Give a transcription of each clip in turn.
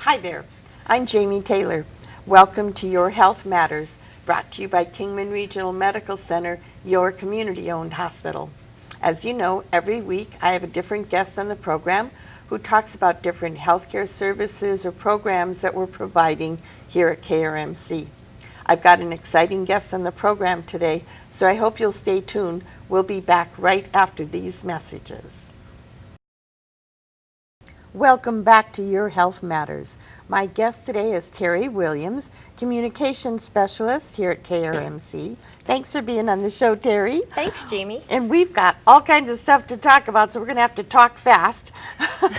Hi there, I'm Jamie Taylor. Welcome to Your Health Matters, brought to you by Kingman Regional Medical Center, your community-owned hospital. As you know, every week I have a different guest on the program who talks about different healthcare services or programs that we're providing here at KRMC. I've got an exciting guest on the program today, so I hope you'll stay tuned. We'll be back right after these messages. Welcome back to Your Health Matters. My guest today is Teri Williams, Communications Specialist here at KRMC. Thanks for being on the show, Teri. Thanks, Jamie. And we've got all kinds of stuff to talk about, so we're going to have to talk fast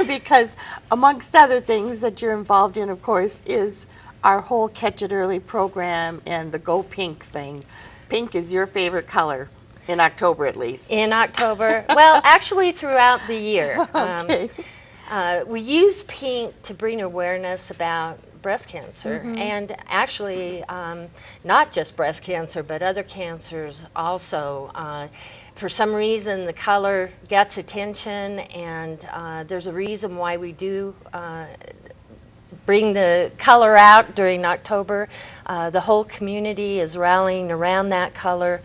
because amongst other things that you're involved in, of course, is our whole Catch It Early program and the Go Pink thing. Pink is your favorite color. In October, at least. In October. Well, actually throughout the year. Okay. We use pink to bring awareness about breast cancer, and actually not just breast cancer, but other cancers also. For some reason, the color gets attention, and there's a reason why we do bring the color out during October. The whole community is rallying around that color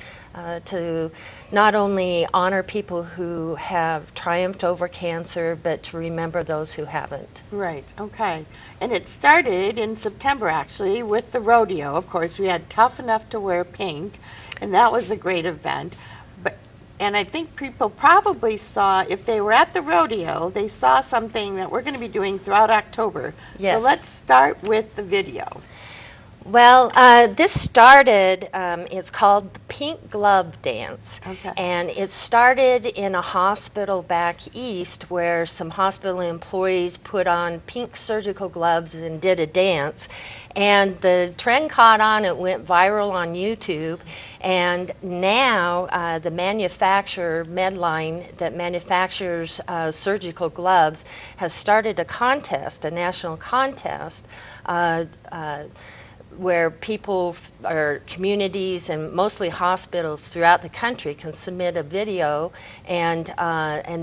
to not only honor people who have triumphed over cancer, but to remember those who haven't. Right, okay. And it started in September, actually, with the rodeo. Of course, we had Tough Enough to Wear Pink, and that was a great event. And I think people probably saw, if they were at the rodeo, they saw something that we're going to be doing throughout October. Yes. So let's start with the video. Well, this started, it's called the Pink Glove Dance. Okay. And it started in a hospital back east where some hospital employees put on pink surgical gloves and did a dance. And the trend caught on, it went viral on YouTube. And now the manufacturer, Medline, that manufactures surgical gloves, has started a contest, a national contest, where people or communities and mostly hospitals throughout the country can submit a video, and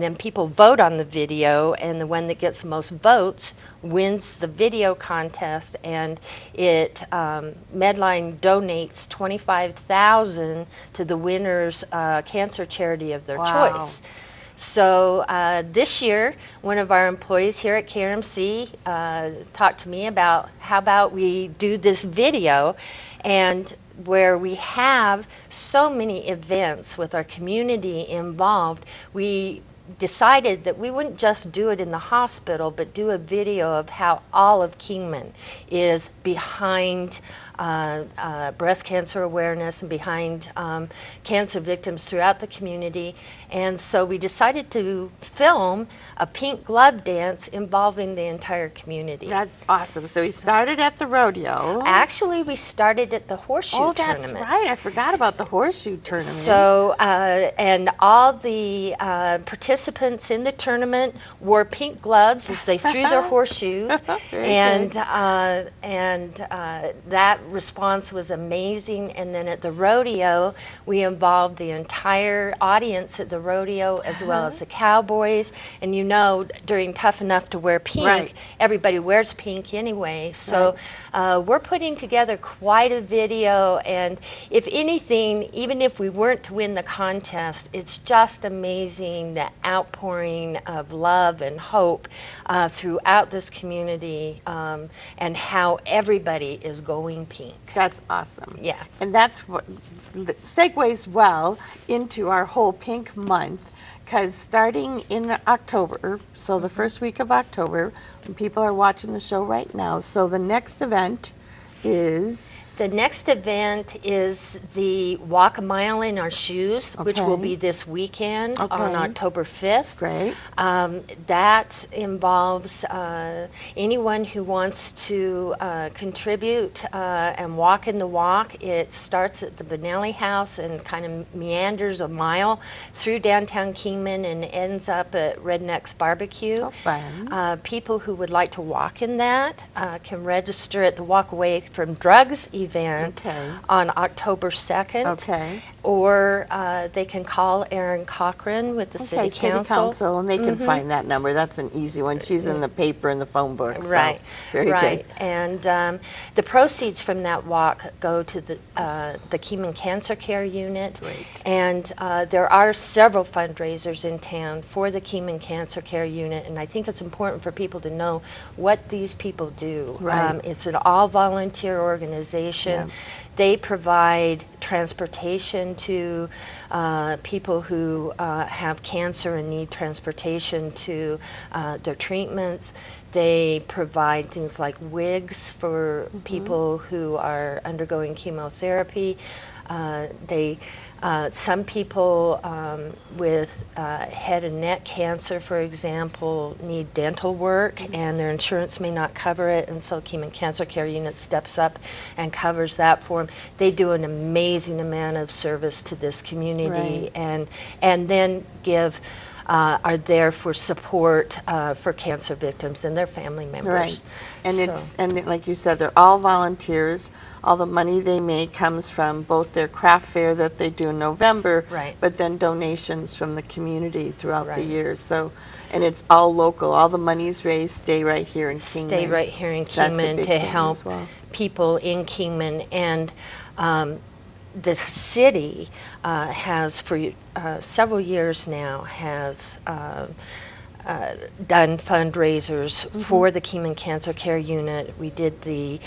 then people vote on the video, and the one that gets the most votes wins the video contest, and it Medline donates $25,000 to the winner's cancer charity of their choice. So this year, one of our employees here at KRMC talked to me about how about we do this video, and where we have so many events with our community involved, we decided that we wouldn't just do it in the hospital, but do a video of how all of Kingman is behind breast cancer awareness and behind cancer victims throughout the community. And so we decided to film a pink glove dance involving the entire community. That's awesome. So we started at the rodeo. Actually, we started at the horseshoe tournament. Oh, that's right. I forgot about the horseshoe tournament. So, and all the participants in the tournament wore pink gloves as they threw their horseshoes, and that response was amazing. And then at the rodeo, we involved the entire audience at the rodeo, as well as the cowboys. And you know, during Tough Enough to Wear Pink, everybody wears pink anyway. So we're putting together quite a video, and if anything, even if we weren't to win the contest, it's just amazing the outpouring of love and hope throughout this community, and how everybody is going pink. That's awesome. Yeah. And that's what segues well into our whole pink month, because starting in October, so the first week of October, when people are watching the show right now, so the next event is? The next event is the Walk a Mile in Our Shoes, which will be this weekend on October 5th. Great. That involves anyone who wants to contribute and walk in the walk. It starts at the Benelli House and kind of meanders a mile through downtown Kingman and ends up at Redneck's Barbecue. So fun. People who would like to walk in that can register at the walkaway from Drugs event Okay. on October 2nd. Okay. Or they can call Erin Cochran with the Okay, City Council. and they can find that number. That's an easy one. She's in the paper and the phone book. Right, So, very right. good. And the proceeds from that walk go to the Keeman Cancer Care Unit. Great. And there are several fundraisers in town for the Keeman Cancer Care Unit, and I think it's important for people to know what these people do. Right. It's an all-volunteer organization. Yeah. They provide transportation to people who have cancer and need transportation to their treatments. They provide things like wigs for people who are undergoing chemotherapy. Some people with head and neck cancer, for example, need dental work, and their insurance may not cover it, and so Keeman Cancer Care Unit steps up and covers that for them. They do an amazing amount of service to this community, Right. and then are there for support for cancer victims and their family members. Right. And So- like you said, they're all volunteers. All the money they make comes from both their craft fair that they do in November, Right. but then donations from the community throughout the Right. years. So, and it's all local. All the monies raised stay right here in Kingman. Stay right here in That's a Kingman big to thing help as well. people in Kingman. And the city has for several years now has done fundraisers for the Keeman Cancer Care Unit. We did the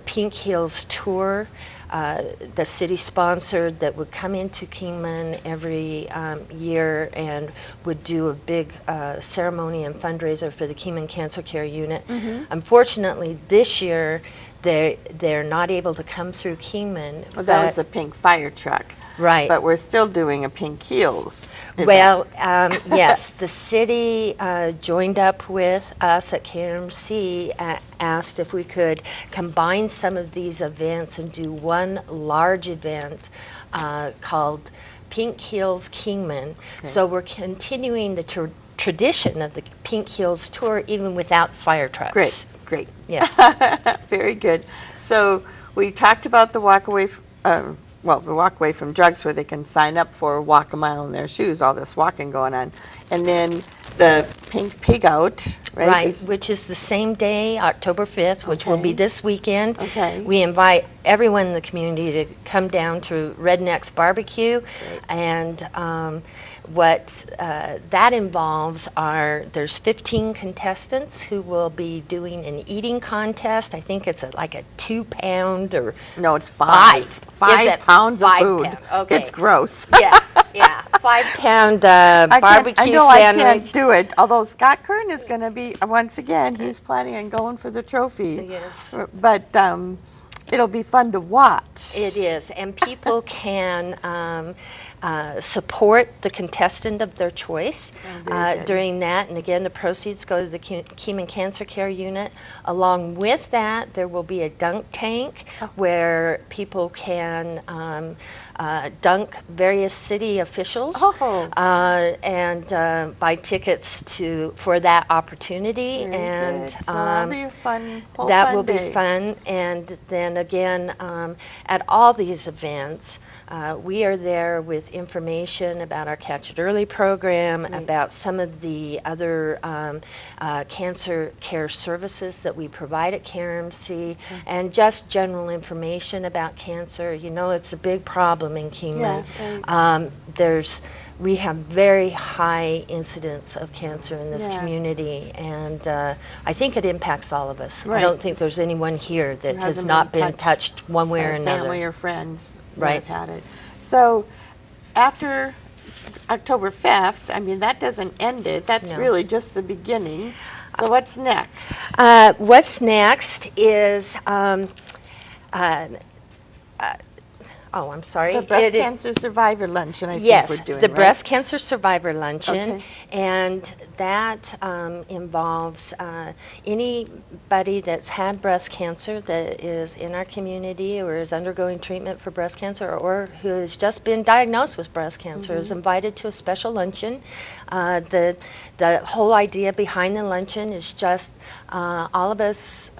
Pink Hills Tour. The city sponsored that would come into Kingman every year and would do a big ceremony and fundraiser for the Kingman Cancer Care Unit. Unfortunately, this year they're not able to come through Kingman. Well, that was but- the pink fire truck. Right. But we're still doing a Pink Heels event. Well, yes, the city joined up with us at KMC, asked if we could combine some of these events and do one large event called Pink Heels Kingman. So we're continuing the tradition of the Pink Heels Tour even without fire trucks. Great. Yes. Very good. So we talked about the walkaway, the walkway from drugs where they can sign up for walk a mile in their shoes, all this walking going on. And then the pink pig out, right? Right, is- which is the same day, October 5th, which will be Okay. this weekend. Okay. We invite everyone in the community to come down to Redneck's Barbecue. And what that involves there's 15 contestants who will be doing an eating contest. I think it's like a 2-pound or No, it's 5. Is 5 it? pounds of 5 food. pound, okay. It's gross. yeah, 5-pound I barbecue know I sandwich. can't do it, although Scott Kern is going to be, once again, he's planning on going for the trophy. Yes. But it'll be fun to watch. It is, and people can support the contestant of their choice very good. during that. And again, the proceeds go to the Keeman Cancer Care Unit. Along with that, there will be a dunk tank where people can dunk various city officials and buy tickets for that opportunity. Very And good. So that'll be a fun, whole that fun will be day. fun. And then again, at all these events, we are there with information about our Catch It Early program, about some of the other cancer care services that we provide at KRMC, and just general information about cancer. You know, it's a big problem in Kingman. We have very high incidence of cancer in this Yeah. community, and I think it impacts all of us. I Right. don't think there's anyone here that has hasn't not been been touched one way or another. Family or friends that Right. have had it. So after October 5th, I mean, that doesn't end it. That's No. really just the beginning. So what's next? What's next is Oh, I'm sorry. The breast cancer survivor luncheon, I think Yes, we're doing, the right? breast cancer survivor luncheon, Okay. and that involves anybody that's had breast cancer that is in our community or is undergoing treatment for breast cancer or who has just been diagnosed with breast cancer is invited to a special luncheon. The whole idea behind the luncheon is just all of us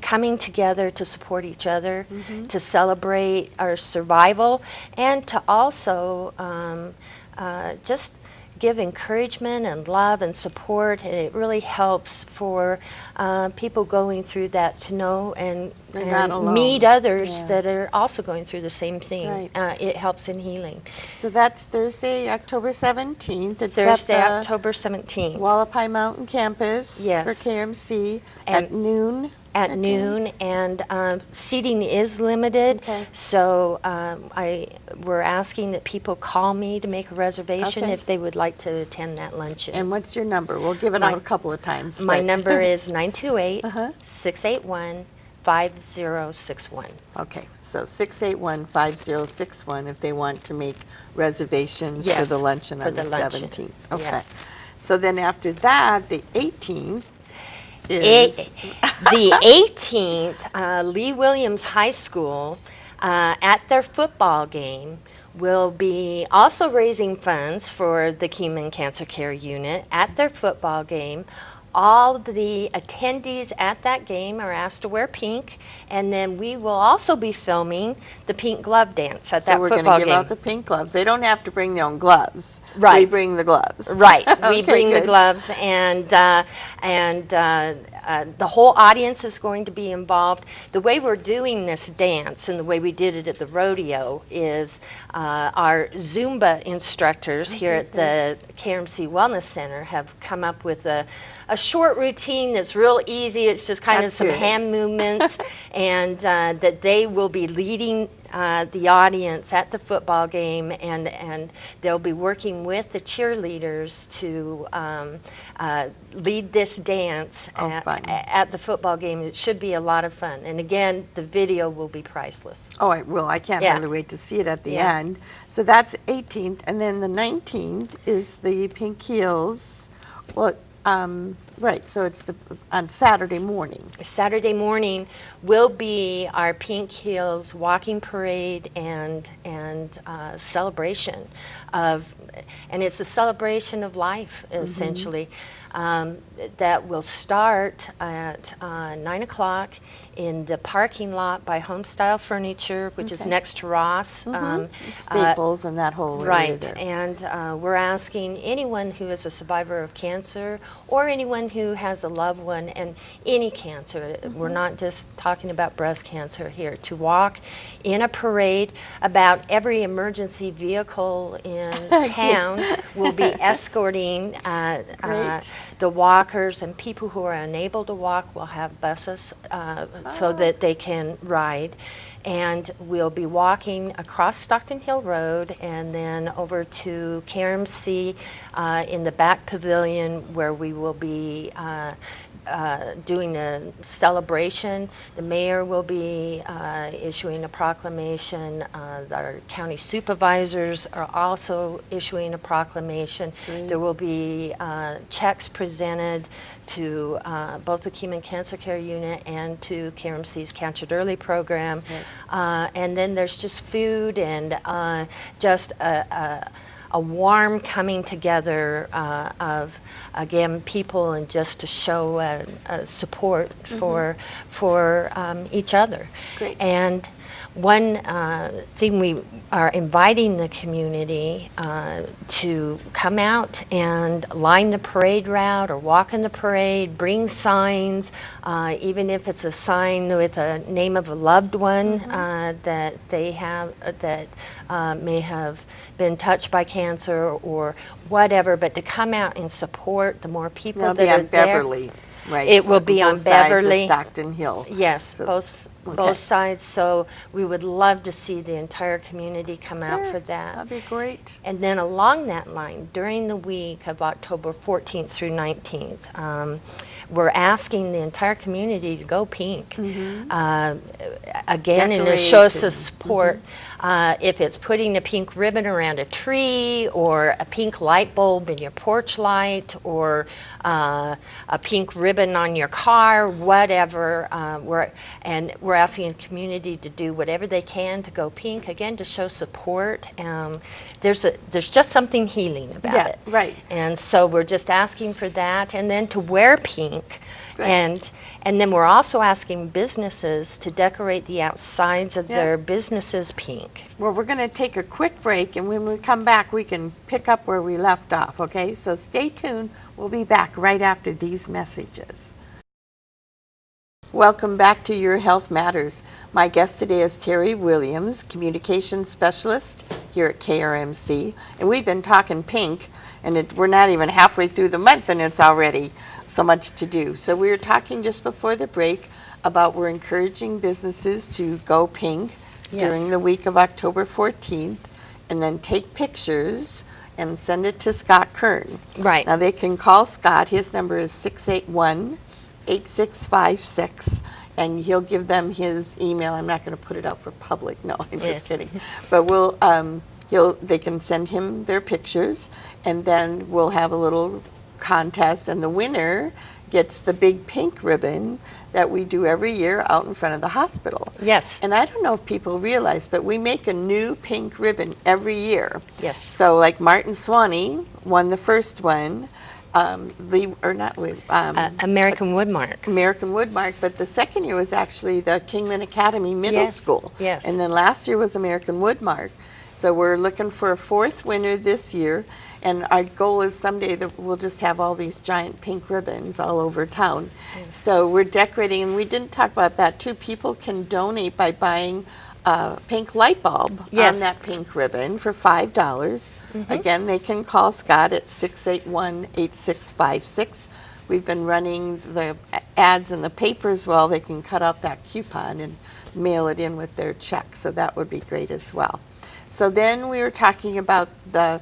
coming together to support each other, to celebrate our survival, and to also just give encouragement and love and support. And it really helps for people going through that to know and not alone. meet others Yeah. that are also going through the same thing. Right. It helps in healing. So that's Thursday, October 17th. It's Thursday, at the October 17th. Wallapai Mountain campus Yes. for KMC And at noon. At noon, and seating is limited, Okay. so we're asking that people call me to make a reservation Okay. if they would like to attend that luncheon. And what's your number? We'll give it My- out a couple of times. My but- number is 928 Uh-huh. 681 5061. Okay, so 681-5061 if they want to make reservations for Yes, the luncheon for on the the luncheon. 17th. Okay. Yes. So then after that, the 18th is, The 18th, Lee Williams High School, at their football game, will be also raising funds for the Kingman Cancer Care Unit at their football game. All the attendees at that game are asked to wear pink, and then we will also be filming the pink glove dance at so that we're going football to give game. out the pink gloves. They don't have to bring their own gloves. We Right. bring the gloves. Right, we Okay, bring the good. gloves, and the whole audience is going to be involved. The way we're doing this dance and the way we did it at the rodeo is our Zumba instructors here at the KRMC Wellness Center have come up with a short routine that's real easy. It's just kind of That's some good. hand movements, and that they will be leading the audience at the football game, and they'll be working with the cheerleaders to lead this dance fun. at the football game. It should be a lot of fun. And again, the video will be priceless. Oh, I will. I can't Yeah. hardly wait to see it at the Yeah. end. So that's 18th, and then the 19th is the Pink Heels. Well, right. So it's on Saturday morning. Saturday morning will be our Pink Hills walking parade and celebration of, and it's a celebration of life essentially. That will start at 9 o'clock in the parking lot by Homestyle Furniture, which is Okay. next to Ross. Staples and that whole area Right, there. and we're asking anyone who is a survivor of cancer or anyone who has a loved one and any cancer, we're not just talking about breast cancer here, to walk in a parade. About every emergency vehicle in town will be escorting Great. the walkers, and people who are unable to walk will have buses so that they can ride. And we'll be walking across Stockton Hill Road and then over to KRMC in the back pavilion where we will be doing a celebration. The mayor will be issuing a proclamation. Our county supervisors are also issuing a proclamation. There will be checks presented to both the Kingman Cancer Care Unit and to KRMC's Catch It Early program. And then there's just food and just a warm coming together of, again, people, and just to show support for each other. Great. And one thing we are inviting the community to come out and line the parade route or walk in the parade, bring signs, even if it's a sign with a name of a loved one that they have that may have been touched by cancer or whatever, but to come out and support. The more people That'll that be are on there. Beverly. Right. It will be on both sides of Beverly. Stockton Hill. Yes, So- both okay. sides. So we would love to see the entire community come out Sure, for that. That'd be great. And then along that line, during the week of October 14th through 19th, we're asking the entire community to go pink. Again, in a show of Decorate and- support. If it's putting a pink ribbon around a tree, or a pink light bulb in your porch light, or a pink ribbon on your car, whatever, we're asking the community to do whatever they can to go pink, again, to show support. There's just something healing about Yeah, it. right. And so we're just asking for that, and then to wear pink. Right. And then we're also asking businesses to decorate the outsides of Yeah. their businesses pink. Well, we're going to take a quick break, and when we come back, we can pick up where we left off, okay? So stay tuned. We'll be back right after these messages. Welcome back to Your Health Matters. My guest today is Teri Williams, Communications Specialist here at KRMC. And we've been talking pink, and we're not even halfway through the month, and it's already so much to do. So we were talking just before the break about we're encouraging businesses to go pink during the week of October 14th, and then take pictures and send it to Scott Kern. Right. Now they can call Scott. His number is 681-8656, and he'll give them his email. I'm not going to put it out for public. No, I'm just kidding. But they can send him their pictures, and then we'll have a little contest, and the winner gets the big pink ribbon that we do every year out in front of the hospital. Yes. And I don't know if people realize, but we make a new pink ribbon every year. Yes. So like Martin Swanee won the first one, American Woodmark. American Woodmark, but the second year was actually the Kingman Academy Middle Yes, School. yes. And then last year was American Woodmark. So we're looking for a fourth winner this year, and our goal is someday that we'll just have all these giant pink ribbons all over town. So we're decorating, and we didn't talk about that too. People can donate by buying a pink light bulb Yes. on that pink ribbon for $5. Again, they can call Scott at 681-8656. We've been running the ads in the papers. Well, they can cut out that coupon and mail it in with their check, so that would be great as well. So then we were talking about the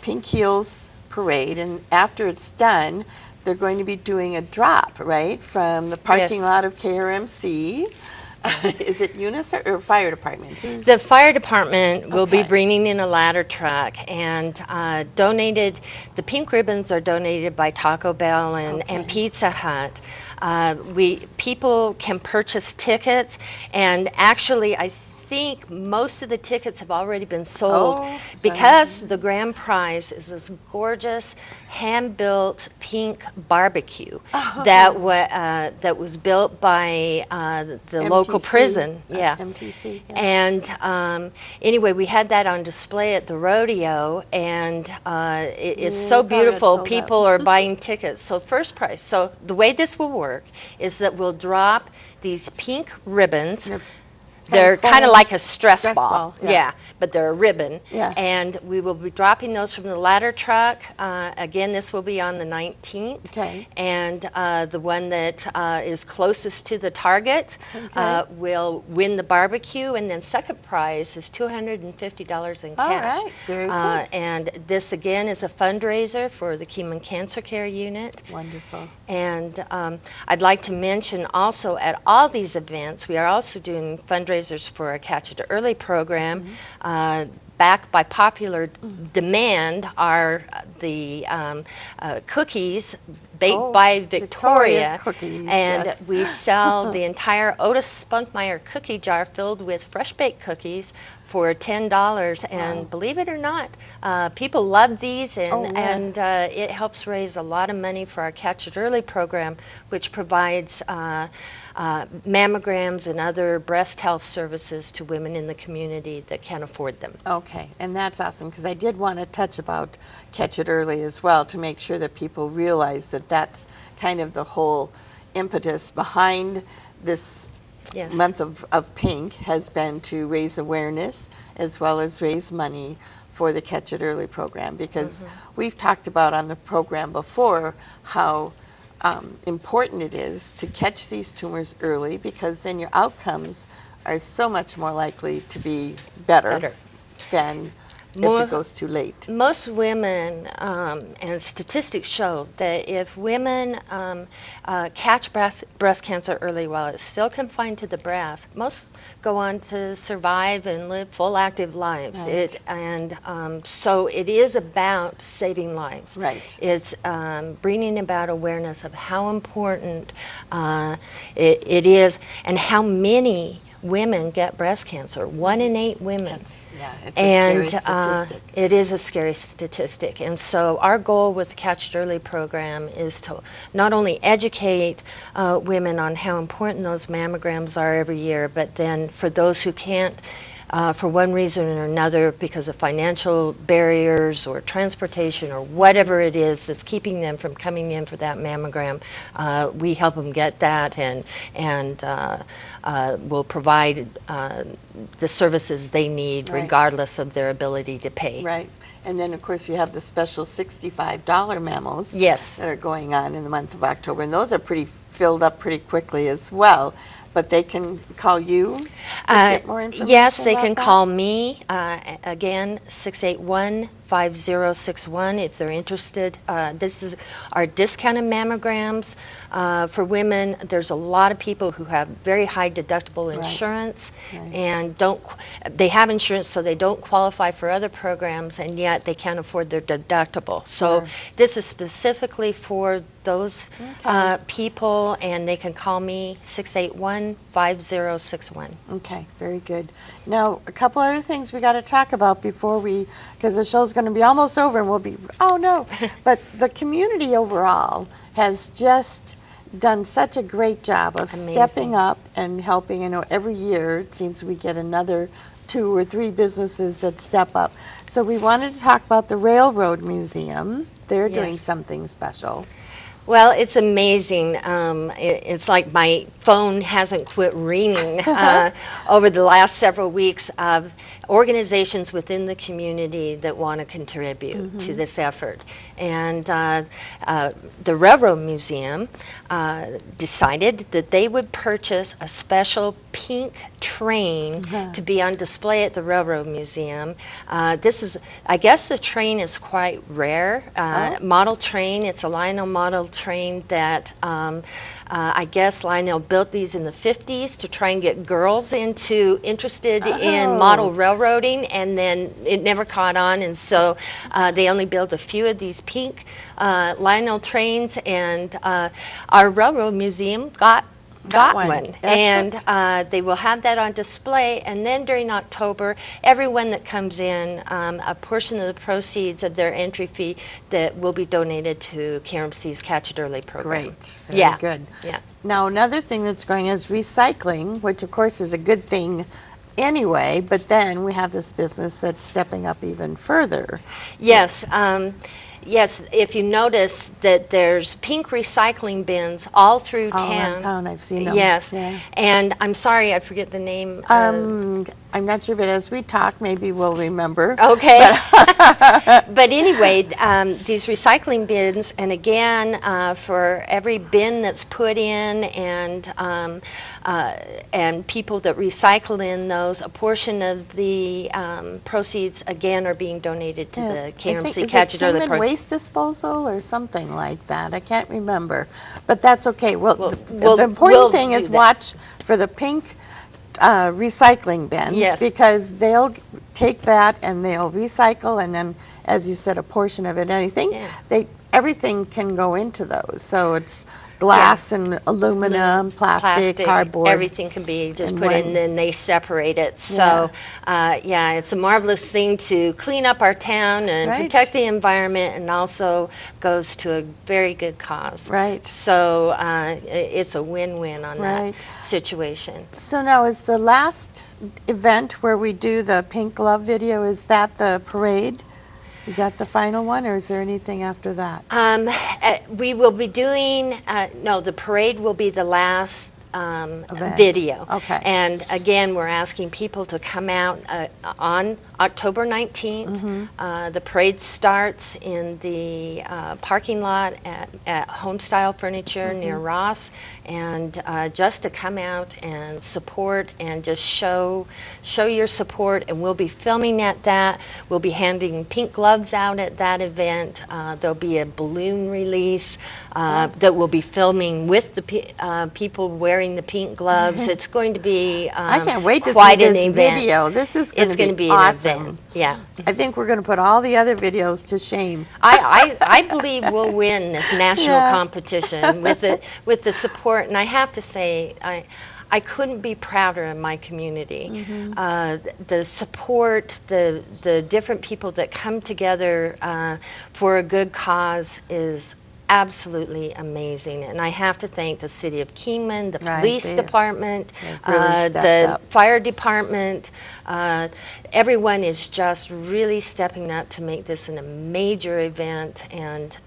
Pink Heels Parade, and after it's done, they're going to be doing a drop, right, from the parking Yes. lot of KRMC. Is it Eunice or Fire Department? The fire department will be Okay. bringing in a ladder truck, and donated. The pink ribbons are donated by Taco Bell and Okay. Pizza Hut. People can purchase tickets, and actually, I think most of the tickets have already been sold, Oh, because the grand prize is this gorgeous hand-built pink barbecue that was built by the local MTC, prison. Yeah. MTC. Yeah. And anyway, we had that on display at the rodeo, and it is so thought it beautiful. sold out. People are buying tickets. So first prize. So the way this will work is that we'll drop these pink ribbons. Yep. They're Kind of kind of foam- like a stress stress ball. ball, yeah. Yeah, but they're a ribbon. Yeah. And we will be dropping those from the ladder truck. Again, this will be on the 19th. Okay. And the one that is closest to the target Okay. will win the barbecue. And then second prize is $250 in All cash. right, very good. And this, again, is a fundraiser for the Kingman Cancer Care Unit. Wonderful. And I'd like to mention also at all these events, we are also doing fundraisers for our Catch It Early program. Backed by popular demand are the cookies baked by Victoria. Victoria's cookies, And yes. we sell the entire Otis Spunkmeyer cookie jar filled with fresh baked cookies for $10. And believe it or not, people love these, and, Oh, yeah. and it helps raise a lot of money for our Catch It Early program, which provides mammograms and other breast health services to women in the community that can't afford them. Okay, and that's awesome, because I did want to touch about Catch It Early as well, to make sure that people realize that that's kind of the whole impetus behind this Yes. month of pink, has been to raise awareness as well as raise money for the Catch It Early program, because we've talked about on the program before how important it is to catch these tumors early, because then your outcomes are so much more likely to be better. Than if it goes too late. Most women, and statistics show that if women catch breast cancer early while it's still confined to the breast, most go on to survive and live full active lives. Right. So it is about saving lives. Right. It's bringing about awareness of how important it is and how many women get breast cancer. 1 in 8 women. It's a scary statistic. It is a scary statistic. And so our goal with the Catch It Early program is to not only educate women on how important those mammograms are every year, but then for those who can't, for one reason or another, because of financial barriers or transportation or whatever it is that's keeping them from coming in for that mammogram, we help them get that, and will provide the services they need, Right. regardless of their ability to pay. Right. And then, of course, you have the special $65 mammos Yes. that are going on in the month of October. And those are filled up pretty quickly as well. But they can call you to get more information. Yes, they about can that? call me, again, 681-5061 if they're interested. This is our discounted mammograms for women. There's a lot of people who have very high deductible insurance Right. and they have insurance, so they don't qualify for other programs, and yet they can't afford their deductible. So this is specifically for those people, and they can call me 681-5061. Okay, very good. Now, a couple other things we got to talk about before because the show's going to be almost over and we'll be, oh no. But the community overall has just done such a great job of stepping up and helping. You know, every year it seems we get another 2 or 3 businesses that step up. So we wanted to talk about the Railroad Museum. They're doing Yes. something special. Well, it's amazing. It's like my phone hasn't quit ringing over the last several weeks of organizations within the community that want to contribute to this effort. And the Railroad Museum decided that they would purchase a special pink train to be on display at the Railroad Museum. I guess the train is quite rare. Model train, it's a Lionel model train that I guess Lionel built these in the 50s to try and get girls interested in model railroading, and then it never caught on, and so they only built a few of these pink Lionel trains, and our Railroad Museum got one. And they will have that on display, and then during October, everyone that comes in, a portion of the proceeds of their entry fee that will be donated to KRMC's Catch It Early program. Great. Very good. Yeah. Now, another thing that's going is recycling, which of course is a good thing anyway, but then we have this business that's stepping up even further. Yes. Yes, if you notice that there's pink recycling bins all through All town. around town, I've seen them. Yes. Yeah. And I'm sorry, I forget the name. I'm not sure, but as we talk, maybe we'll remember. Okay. But anyway, these recycling bins, and again, for every bin that's put in and people that recycle in those, a portion of the proceeds, again, are being donated to the KRMC Catch It Early program. Waste disposal or something like that. I can't remember. But that's okay. Well, the important thing is watch for the pink recycling bins, Yes. because they'll take that and they'll recycle, and then, as you said, a portion of it, everything can go into those. So it's glass and aluminum, plastic, cardboard. Everything can be just and put in, when- and then they separate it. So, it's a marvelous thing to clean up our town and Right. protect the environment, and also goes to a very good cause. Right. So it's a win-win on Right. that situation. So now, is the last event where we do the pink glove video, is that the parade? Is that the final one, or is there anything after that? We will be doing, the parade will be the last Event. video. Okay. And again, we're asking people to come out on October 19th. The parade starts in the parking lot at Homestyle Furniture near Ross, and just to come out and support and just show your support. And we'll be filming at that. We'll be handing pink gloves out at that event. There'll be a balloon release that we'll be filming with the people wearing the pink gloves. It's going to be I can't wait to see quite an this event. video. This is It's going to be awesome. an event. Yeah. I think we're going to put all the other videos to shame. I believe we'll win this national Yeah. competition with the support, and I have to say I couldn't be prouder of my community. The support, the different people that come together for a good cause is absolutely amazing. And I have to thank the City of Kingman, the Right, police department, they've really stepped the up. fire department. Everyone is just really stepping up to make this a major event, and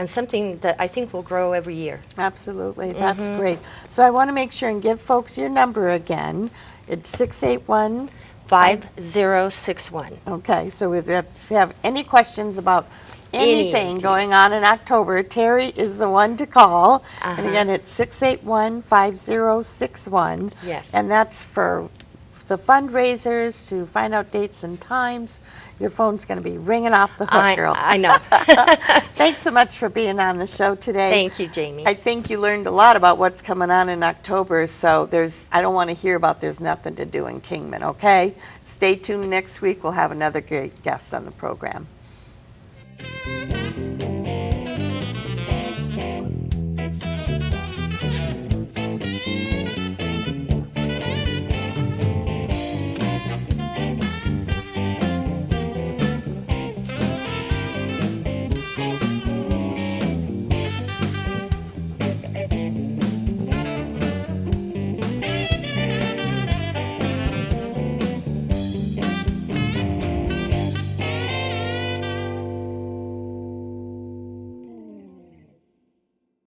something that I think will grow every year. Absolutely. That's great. So I want to make sure and give folks your number again. It's 681. 5061. Okay, so if you have any questions about anything going on in October, Teri is the one to call. And again, it's 681-5061. Yes. And that's for the fundraisers, to find out dates and times. Your phone's going to be ringing off the hook, girl. I know. Thanks so much for being on the show today. Thank you, Jamie. I think you learned a lot about what's coming on in October, so I don't want to hear about there's nothing to do in Kingman, okay? Stay tuned next week. We'll have another great guest on the program.